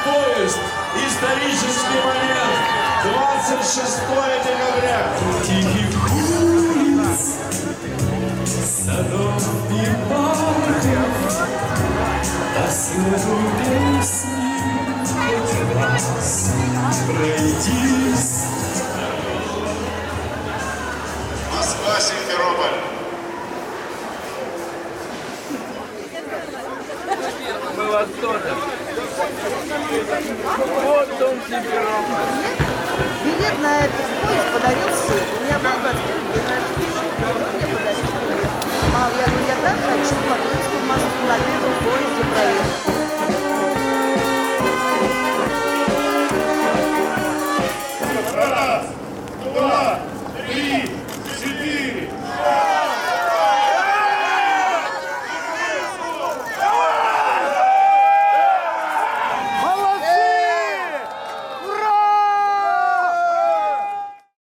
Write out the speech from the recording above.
Поезд. Исторический момент. 26 декабря. Тихих улиц, садов и парков, до снегу песни хоть раз пройдись. Москва, Симферополь. Был оттуда. Вот дом Симферополь. Билет на этот поезд подарил сын. У меня был 25 день рождения. Мне подарил. Мам, я говорю, я так хочу по Минску в Москву на первом поезде проехать.